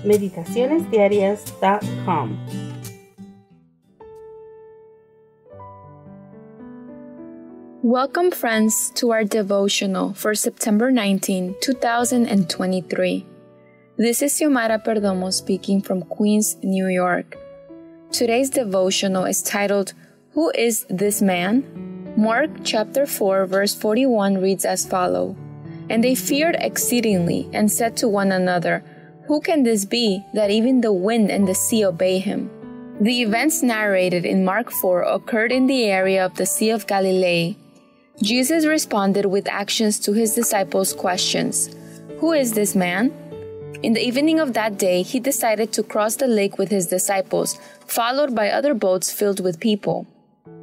meditacionesdiarias.com. Welcome, friends, to our devotional for September 19, 2023. This is Xiomara Perdomo speaking from Queens, New York. Today's devotional is titled, Who is this man? Mark chapter 4, verse 41 reads as follows, And they feared exceedingly and said to one another, Who can this be, that even the wind and the sea obey him? The events narrated in Mark 4 occurred in the area of the Sea of Galilee. Jesus responded with actions to his disciples' questions. Who is this man? In the evening of that day, he decided to cross the lake with his disciples, followed by other boats filled with people.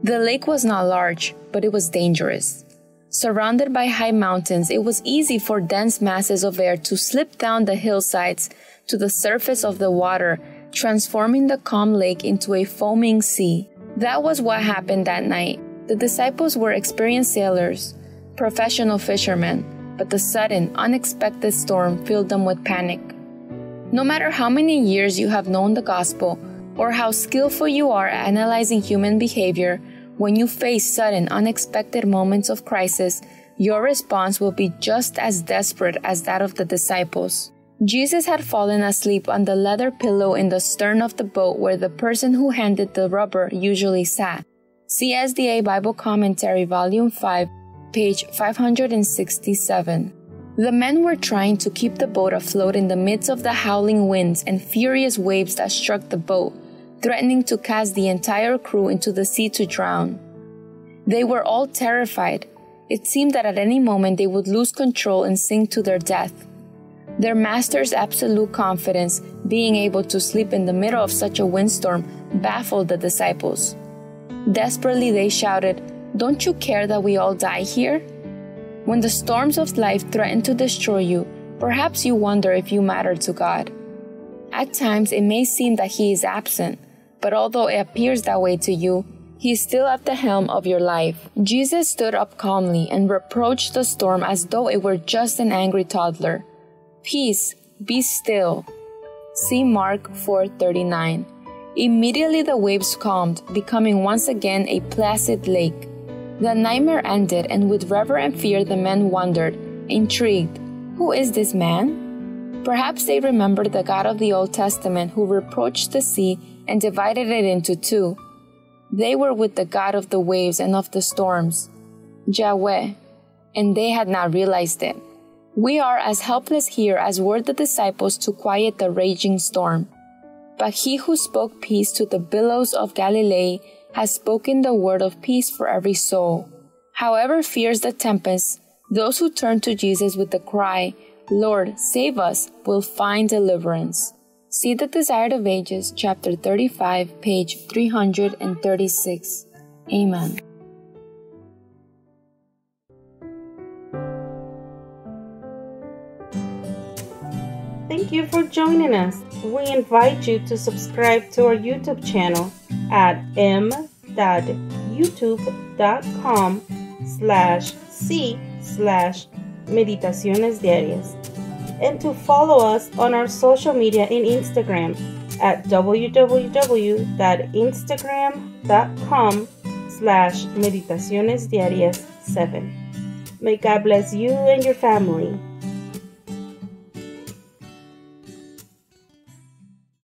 The lake was not large, but it was dangerous. Surrounded by high mountains, it was easy for dense masses of air to slip down the hillsides to the surface of the water, transforming the calm lake into a foaming sea. That was what happened that night. The disciples were experienced sailors, professional fishermen, but the sudden, unexpected storm filled them with panic. No matter how many years you have known the gospel, or how skillful you are at analyzing human behavior, when you face sudden, unexpected moments of crisis, your response will be just as desperate as that of the disciples. Jesus had fallen asleep on the leather pillow in the stern of the boat where the person who handed the rubber usually sat. CSDA Bible Commentary, Volume 5, page 567. The men were trying to keep the boat afloat in the midst of the howling winds and furious waves that struck the boat, threatening to cast the entire crew into the sea to drown. They were all terrified. It seemed that at any moment they would lose control and sink to their death. Their master's absolute confidence, being able to sleep in the middle of such a windstorm, baffled the disciples. Desperately they shouted, Don't you care that we all die here? When the storms of life threaten to destroy you, perhaps you wonder if you matter to God. At times it may seem that He is absent, but although it appears that way to you, He is still at the helm of your life. Jesus stood up calmly and reproached the storm as though it were just an angry toddler. Peace, be still. See Mark 4:39. Immediately the waves calmed, becoming once again a placid lake. The nightmare ended, and with reverent fear the men wondered, intrigued, Who is this man? Perhaps they remembered the God of the Old Testament who reproached the sea and divided it into two. They were with the God of the waves and of the storms, Yahweh, and they had not realized it. We are as helpless here as were the disciples to quiet the raging storm. But He who spoke peace to the billows of Galilee has spoken the word of peace for every soul. However fierce the tempest, those who turn to Jesus with the cry, Lord, save us, will find deliverance. See The Desire of Ages, chapter 35, page 336. Amen. Thank you for joining us. We invite you to subscribe to our YouTube channel at m.youtube.com/c/Meditaciones Diarias and to follow us on our social media in Instagram at www.instagram.com/Meditaciones Diarias 7. May God bless you and your family.